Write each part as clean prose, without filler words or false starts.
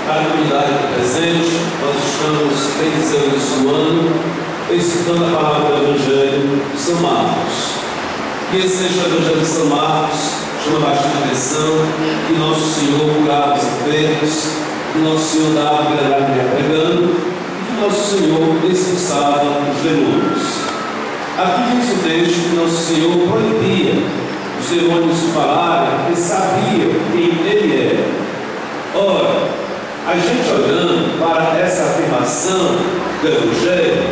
Para a comunidade presente, nós estamos realizando esse ano, estudando a palavra do Evangelho de São Marcos. Que esse seja o Evangelho de São Marcos, chama bastante atenção, que nosso Senhor curava os enfermos, que nosso Senhor dava verdade pregando, e que nosso Senhor expulsava os demônios. Aqui diz o texto que nosso Senhor proibia os demônios de falarem, porque sabia quem Ele era. Ora, a gente olhando para essa afirmação do Evangelho,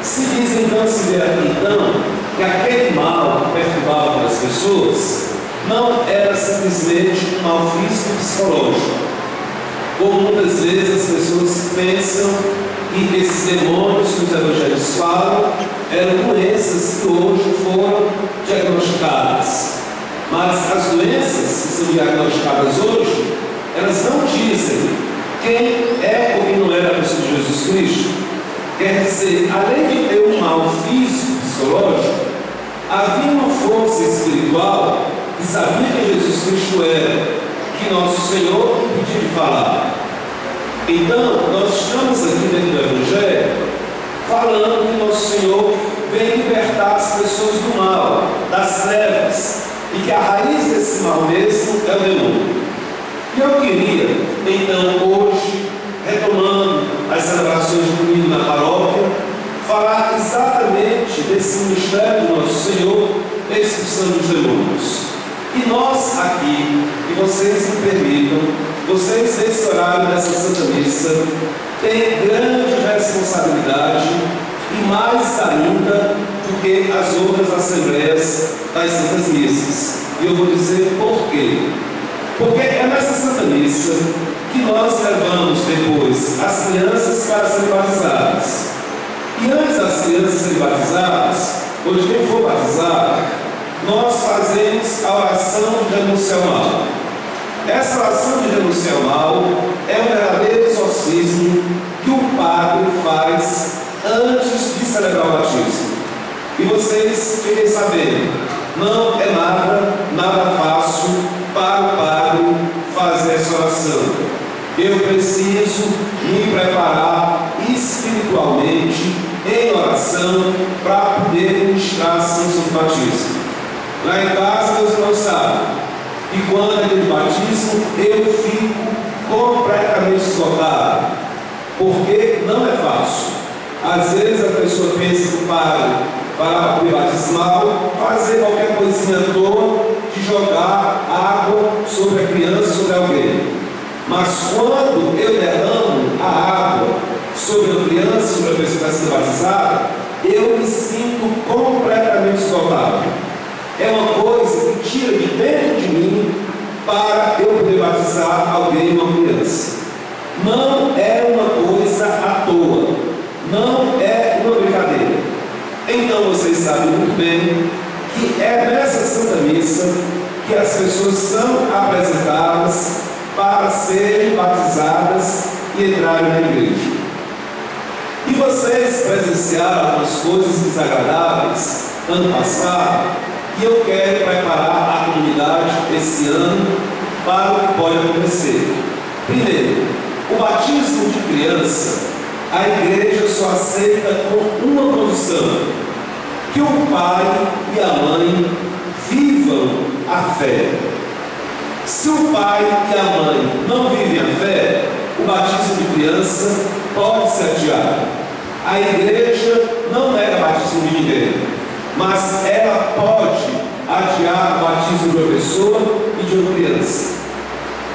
se diz então, se vê aqui então, que aquele mal que perturbava as pessoas não era simplesmente um mal físico e psicológico. Como muitas vezes as pessoas pensam que esses demônios que os evangelhos falam eram doenças que hoje foram diagnosticadas. Mas as doenças que são diagnosticadas hoje, elas não dizem quem é ou quem não era a pessoa de Jesus Cristo. Quer dizer, além de ter um mal físico e psicológico, havia uma força espiritual que sabia que Jesus Cristo era, que nosso Senhor impedia de falar. Então, nós estamos aqui dentro do Evangelho falando que nosso Senhor vem libertar as pessoas do mal, das trevas, e que a raiz desse mal mesmo é o demônio. E eu queria, então, hoje, retomando as celebrações de domingo na paróquia, falar exatamente desse mistério do nosso Senhor, expulsando os demônios. E nós aqui, e vocês me permitam, vocês nesse horário dessa Santa Missa, têm grande responsabilidade, e mais ainda do que as outras assembleias das Santas Missas. E eu vou dizer por quê. Porque é nessa Santa Missa que nós levamos depois as crianças para serem batizadas. E antes das crianças serem batizadas, ou de quem for batizado, nós fazemos a oração de renunciar ao mal. Essa oração de renunciar ao mal é um verdadeiro exorcismo que o padre faz antes de celebrar o batismo. E vocês fiquem sabendo, não é nada fácil para o padre fazer essa oração. Eu preciso me preparar espiritualmente em oração para poder ministrar a São Batismo. Lá em casa, meus irmãos sabem que quando é de batismo, eu fico completamente esgotado, porque não é fácil. Às vezes a pessoa pensa que o padre vai lá para o batismal, fazer qualquer coisinha à toa, de jogar água sobre a criança, sobre alguém. Mas quando eu derramo a água sobre a criança, sobre a pessoa que está sendo batizada, eu me sinto completamente esgotado. É uma coisa que tira de dentro de mim para eu poder batizar alguém, uma criança. Não é uma coisa à toa, não é uma brincadeira. Então vocês sabem muito bem que é nessa Santa Missa que as pessoas são apresentadas para serem batizadas e entrarem na igreja. E vocês presenciaram algumas coisas desagradáveis ano passado, e eu quero preparar a comunidade esse ano para o que pode acontecer. Primeiro, o batismo de criança, a igreja só aceita com uma condição: que o pai e a mãe vivam a fé. Se o pai e a mãe não vivem a fé, o batismo de criança pode ser adiado. A igreja não nega batismo de ninguém, mas ela pode adiar o batismo de uma pessoa e de uma criança.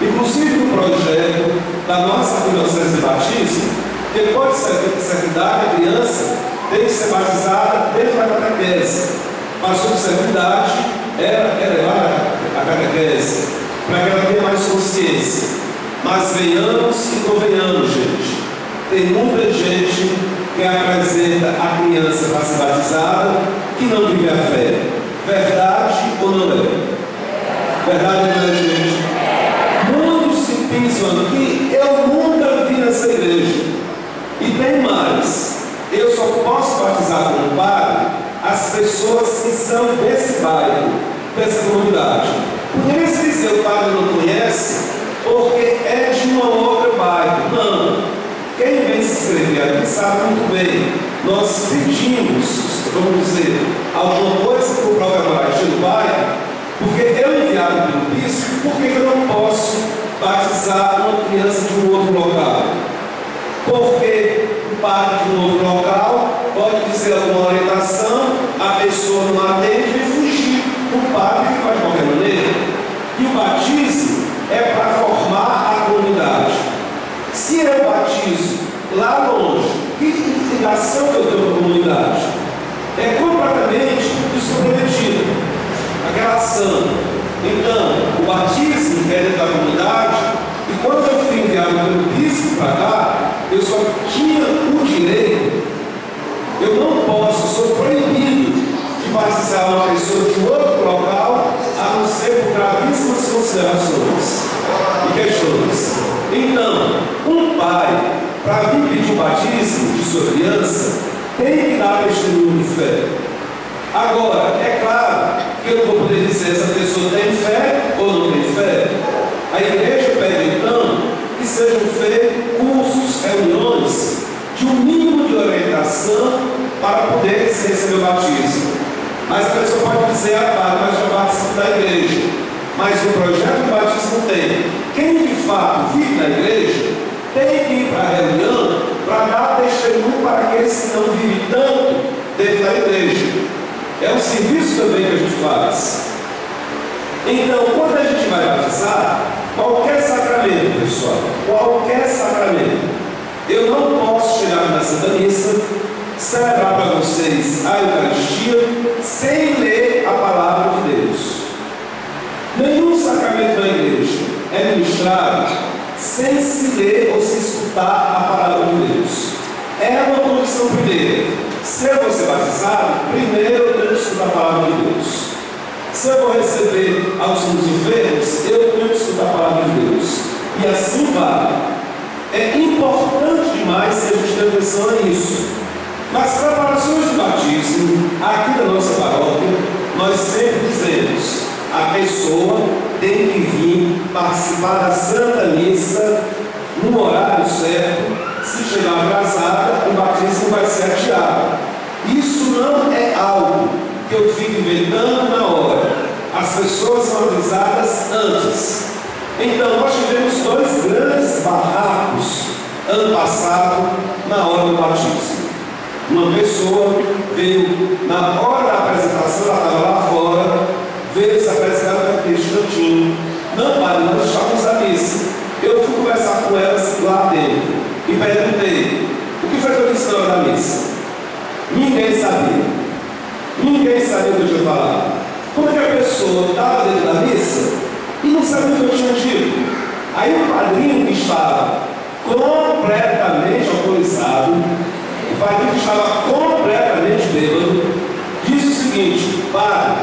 Inclusive no projeto da nossa diocese de batismo, depois de certa idade, a criança tem que ser batizada dentro da catequese. Passou de certa idade, ela é levada à catequese, para que ela tenha mais consciência. Mas venhamos e convenhamos, gente. Tem muita gente que apresenta a criança para ser batizada que não vive a fé. Verdade ou não é? Verdade ou não é, gente? Muitos que pensam aqui, eu nunca vi nessa igreja. E tem mais, eu só posso batizar como padre as pessoas que são desse bairro, dessa comunidade. Por isso que seu padre não conhece, porque é de uma outra bairro. escrever aqui sabe muito bem. Nós pedimos, vamos dizer, alguma coisa para o próprio Abacaxi do Pai, porque eu enviado pelo bispo, por que eu não posso batizar uma criança de um outro local? Porque o padre de um outro local pode dizer alguma orientação, a pessoa não atende e fugir do padre que faz de qualquer maneira. E o batismo é para formar a comunidade. Se eu batizo lá longe, que ligação que eu tenho com a comunidade? É completamente descomprometido aquela ação. Então, o batismo é dentro da comunidade, e quando eu fui enviado pelo bispo para cá, eu só tinha o direito, eu não posso, sou proibido de batizar uma pessoa de outro local, a não ser por gravíssimas considerações e questões. Então, um pai, para vir pedir o batismo de sua criança, tem que dar testemunho de fé. Agora, é claro que eu vou poder dizer se a pessoa tem fé ou não tem fé. A igreja pede então que sejam feitos cursos, reuniões de um mínimo de orientação para poder se receber o batismo. Mas a pessoa pode dizer, mas já participo da igreja. Mas o projeto do batismo tem. Quem de fato vive na igreja tem que ir para a reunião para dar testemunho para aqueles que não vivem tanto dentro da igreja. É um serviço também que a gente faz. Então, quando a gente vai batizar, qualquer sacramento, pessoal, qualquer sacramento, eu não posso chegar na Santa Missa, celebrar para vocês a Eucaristia, sem ler a palavra de Deus. Nenhum sacramento da igreja é ministrado sem se ler ou se escutar a palavra de Deus. É uma condição primeira. Se eu vou ser batizado, primeiro eu tenho que escutar a palavra de Deus. Se eu vou receber auxílios enfermos, eu tenho que escutar a palavra de Deus. E assim vai. É importante demais que a gente tenha atenção a isso. Nas preparações de batismo, aqui da nossa paróquia, nós sempre dizemos: a pessoa tem que vir participar da Santa Missa no horário certo. Se chegar atrasada, o batismo vai ser adiado. Isso não é algo que eu fico inventando na hora. As pessoas são avisadas antes. Então, nós tivemos 2 grandes barracos ano passado na hora do batismo. Uma pessoa veio, na hora da apresentação, ela estava lá fora, veio se apresentar para aquele instantinho. Não, padre, nós estávamos à missa. Eu fui conversar com elas lá dentro e perguntei: o que foi que eu disse na hora da missa? Ninguém sabia. Ninguém sabia o que eu tinha falado. Como é que a pessoa estava dentro da missa e não sabia o que eu tinha dito? Aí o padrinho que estava completamente alcoolizado, o padrinho que estava completamente bêbado, disse o seguinte: padre,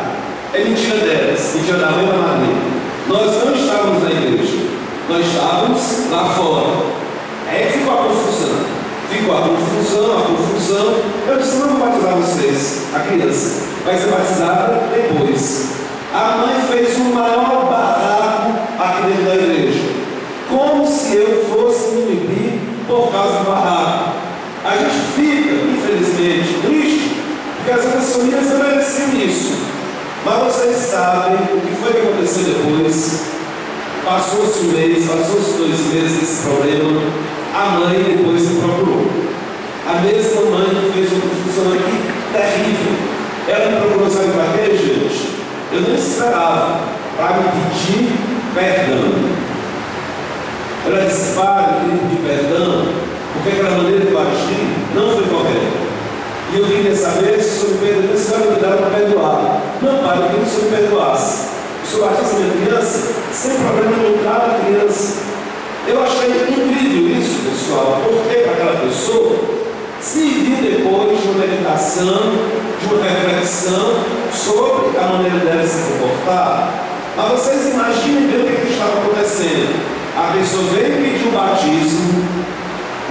é mentira delas, mentira da mãe e da madrinha. Nós não estávamos na igreja, nós estávamos lá fora. Aí ficou a confusão. Ficou a confusão. Eu disse: não vou batizar vocês. A criança vai ser batizada depois. A mãe fez um maior barraco aqui dentro da igreja, como se eu fosse me inibir por causa do barraco. A gente fica, infelizmente, triste, porque as outras famílias não mereciam isso. Mas vocês sabem o que foi que aconteceu depois. Passou-se um mês, passou-se 2 meses desse problema. A mãe depois se procurou. A mesma mãe que fez uma confusão aqui terrível. Ela me procurou, sabe para quê, gente? Eu não esperava, para me pedir perdão. Ela disse: padre, eu queria pedir perdão, porque aquela maneira que eu agi não foi correta. E eu queria saber se o senhor me perdoou, me dava para perdoar. Não, padre, eu queria que o senhor me perdoasse. O senhor batiza minha criança sem problema nenhum, cada criança. Eu achei incrível isso, pessoal, porque para aquela pessoa servir depois de uma meditação, de uma reflexão sobre a maneira dela se comportar. Mas vocês imaginem bem o que estava acontecendo. A pessoa veio pedir o batismo,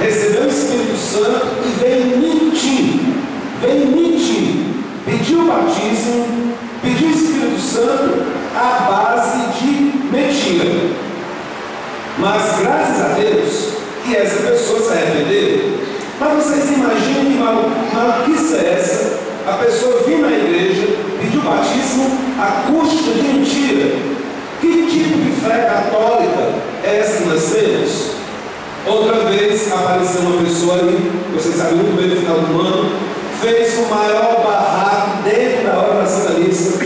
recebeu o Espírito Santo e veio mentindo. Pediu o batismo, pediu o Espírito Santo à base de mentira. Mas graças a Deus que essa pessoa se arrependeu Mas vocês imaginam que maluquice é essa? A pessoa vir na igreja, pedir o batismo à custa de mentira. Que tipo de fé católica é essa que nós temos? Outra vez apareceu uma pessoa ali, vocês sabem muito bem, no final do ano, fez o maior barraco dentro da hora da Santa Missa.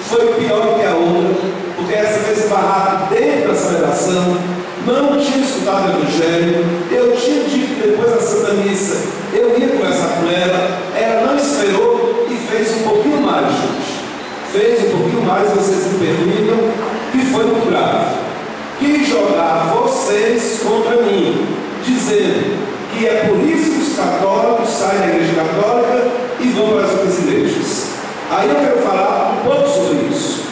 Foi pior que a outra, porque essa fez o barraco dentro da celebração, não tinha escutado o Evangelho. Eu tinha dito que depois da Santa Missa eu ia conversar com ela não esperou e fez um pouquinho mais, gente. Fez um pouquinho mais, vocês me permitam, que foi muito grave. Quis jogar vocês contra mim, dizendo que é por isso que os católicos saem da igreja católica e vão para as outras igrejas. Aí eu quero falar um pouco sobre isso.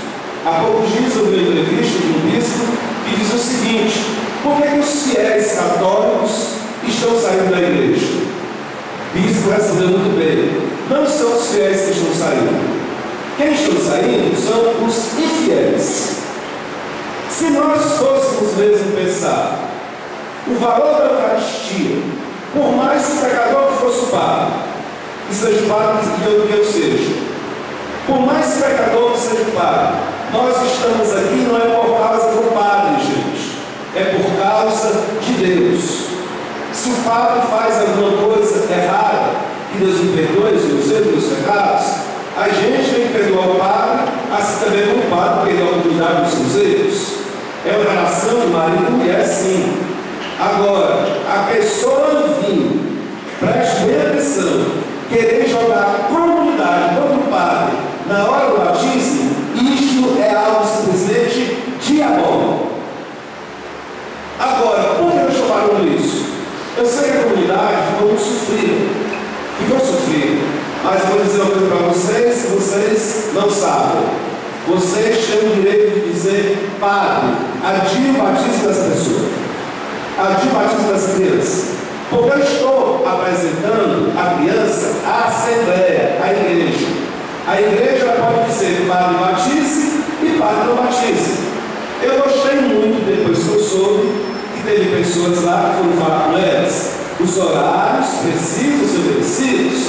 Há poucos dias eu vi uma entrevista de um bispo que diz o seguinte: por que os fiéis católicos estão saindo da igreja? O bispo respondeu muito bem: não são os fiéis que estão saindo. Quem estão saindo são os infiéis. Se nós fôssemos mesmo pensar o valor da Eucaristia, por mais pecador que fosse o padre, que seja o padre que eu seja, por mais pecador que seja o padre, nós estamos aqui não é por causa do padre, gente, é por causa de Deus. Se o padre faz alguma coisa errada, que Deus me perdoe os meus pecados, a gente tem que perdoar o padre, assim também como o padre perdoa a comunidade dos seus erros. É uma relação de marido e mulher, sim. Agora, a pessoa vir, preste bem atenção, querer jogar a comunidade contra o padre na hora do batismo, isto é algo simplesmente diabólico. Agora, por que eu estou falando isso? Eu sei que a comunidade ficou muito sofrida, mas eu vou dizer uma coisa para vocês que vocês não sabem. Vocês têm o direito de dizer: padre, adie o batismo dessa pessoa, adie o batismo dessa criança, porque eu estou apresentando a criança à assembleia, à igreja. A igreja pode dizer: padre batize e padre não batize. Eu gostei muito, depois que eu soube, que teve pessoas lá que foram falar com elas. Os horários precisam ser obedecidos,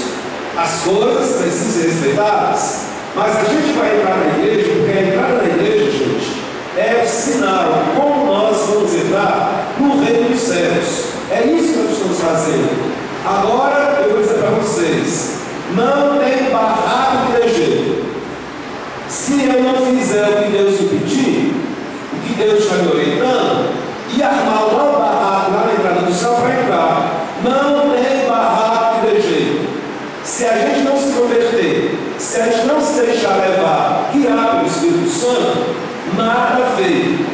as coisas precisam ser respeitadas. Mas a gente vai entrar na igreja, porque a entrada na igreja, gente, é o sinal de como nós vamos entrar no reino dos céus. É isso que nós estamos fazendo. Agora eu vou dizer para vocês: não tem barraco de jeito. Se eu não fizer o que Deus me pedir, o que Deus está me orientando, e armar um barraco lá na entrada do céu para entrar, não tem barraco de jeito. Se a gente não se converter, se a gente não se deixar levar, guiar pelo Espírito Santo, nada veio.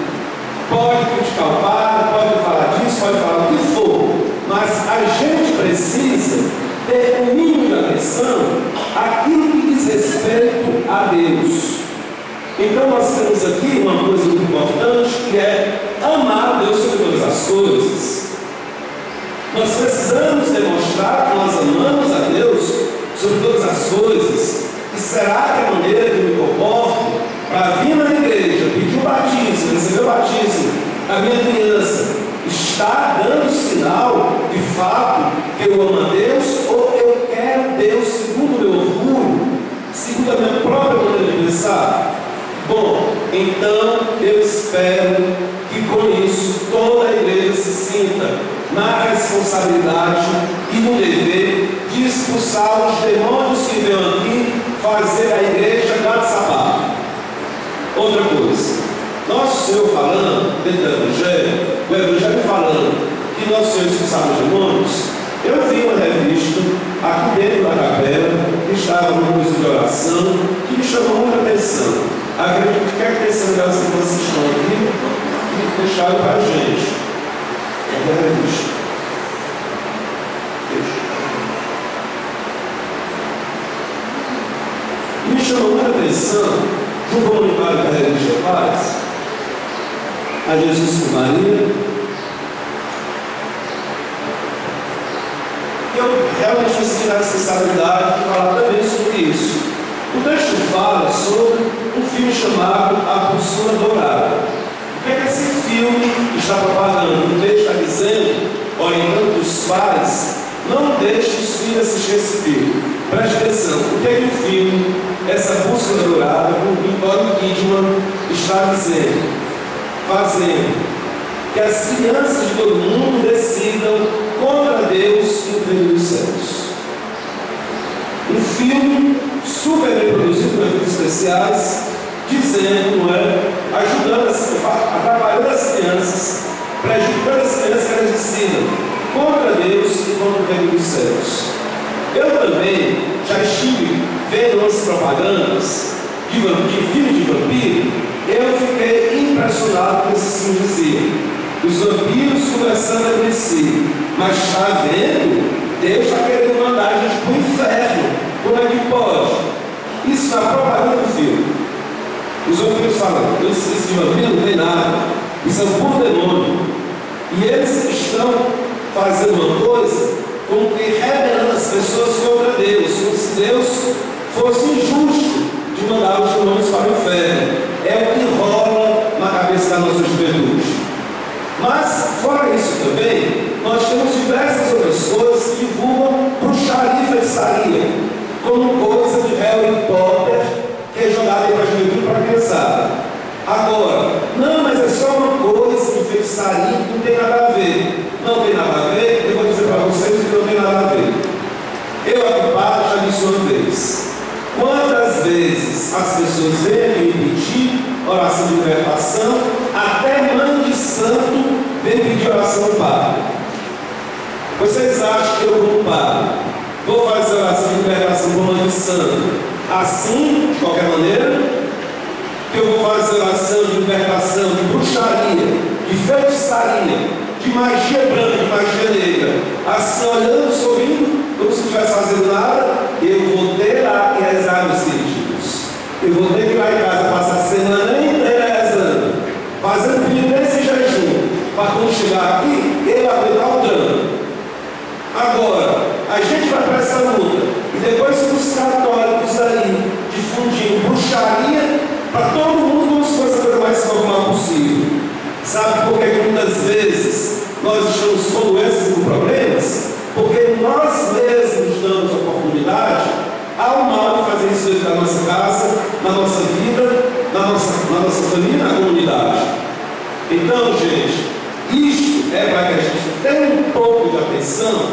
Pode criticar o padre, pode falar disso, pode falar o que for, mas a gente precisa ter o mínimo de atenção àquilo que diz respeito a Deus. Então nós temos aqui uma coisa muito importante, que é amar a Deus sobre todas as coisas. Nós precisamos demonstrar que nós amamos a Deus sobre todas as coisas. E será que a maneira que eu me comporto para vir na igreja, pedir o batismo, receber o batismo, a minha criança, está dando sinal de fato que eu amo a Deus, ou eu quero Deus segundo o meu orgulho, segundo a minha própria maneira de pensar? Bom, então eu espero que com isso toda a igreja se sinta na responsabilidade e no dever de expulsar os demônios que vêm aqui fazer a igreja dar de sapato. Outra coisa, nosso Senhor falando dentro do Evangelho, o Evangelho falando que nosso Senhor expulsava os demônios, eu vi uma revista aqui dentro da capela que estava numa coisa de oração que me chamou muita atenção. Acredito que a atenção delas que vocês estão aqui e deixaram para a gente. É a revista. Me chamou muita atenção no comunicado que a revista faz a Jesus com Maria. Eu realmente me senti na responsabilidade de falar também sobre isso. O texto fala sobre um filme chamado A Bússola Dourada. O que é que esse filme está propagando? O texto está dizendo, orientando os pais, Não deixe os filhos assistir esse filme. Preste atenção, o que é que o filme, essa busca dourada, o Nicole Kidman está dizendo? Fazendo que as crianças de todo mundo decidam contra Deus e o reino dos céus. Um filme super bem produzido com efeitos especiais, dizendo, não é, ajudando, atrapalhando as crianças, prejudicando as crianças que elas decidam contra Deus e contra o reino dos céus. Eu também já estive vendo as propagandas de filme de vampiro. Eu fiquei impressionado com esses filmes diziam os vampiros conversando entre si, mas está vendo? Deus está querendo mandar a gente para o inferno. Como é que pode? Isso está propaganda do filme. Os vampiros falam, esse de vampiro não tem nada, isso é um puro demônio. E eles estão fazendo uma coisa como que rebelando as pessoas contra Deus, como se Deus fosse injusto de mandar os demônios para o inferno. É o que rola na cabeça da nossa juventude. Mas, fora isso também, nós temos diversas outras coisas que divulgam bruxaria e feitiçaria, como coisa de Harry Potter, que é jogada aí para a juventude para a criançada. Agora, não, mas é só uma coisa de feitiçaria que não tem nada a ver. Não tem nada a ver, eu vou dizer para vocês que não tem nada a ver. Eu, aqui padre, já disse uma vez. Quantas vezes as pessoas vêm aqui me pedir oração de libertação, até mãe de santo vem pedir oração ao padre. Vocês acham que eu, como padre, vou fazer oração de libertação com mãe de santo assim, de qualquer maneira? Que eu vou fazer oração de libertação, de bruxaria, de feitiçaria, de magia branca, de magia negra, assim, olhando, sorrindo, como se não estivesse fazendo nada? Eu vou ter lá que rezar, meus queridos. Eu vou ter que ir lá em casa, passar a semana inteira rezando, fazendo penitência e jejum, para quando chegar aqui, ele aguentar o drama. Agora, a gente vai para essa luta, e depois os católicos aí, difundindo bruxaria para todo mundo, como se fosse a coisa mais normal possível. Sabe por que muitas vezes nós estamos com doenças e com problemas? Porque nós mesmos damos oportunidade ao mal de fazer isso dentro da nossa casa, na nossa vida, na nossa família, na comunidade. Então, gente, isto é para que a gente tenha um pouco de atenção,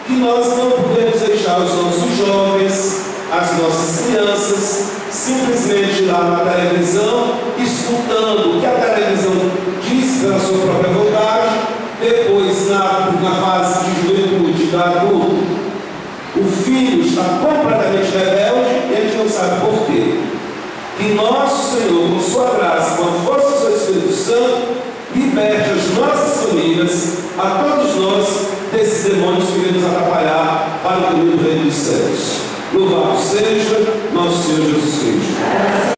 que nós não podemos deixar os nossos jovens, as nossas crianças, simplesmente lá na televisão, escutando o que a televisão diz pela sua própria vontade. Depois, na fase de juventude, da adulto, o filho está completamente rebelde e a gente não sabe por quê. Que nosso Senhor, com sua graça, com a força do seu Espírito Santo, liberte as nossas famílias, a todos nós, desses demônios que querem nos atrapalhar para o caminho do reino dos céus. Louvado seja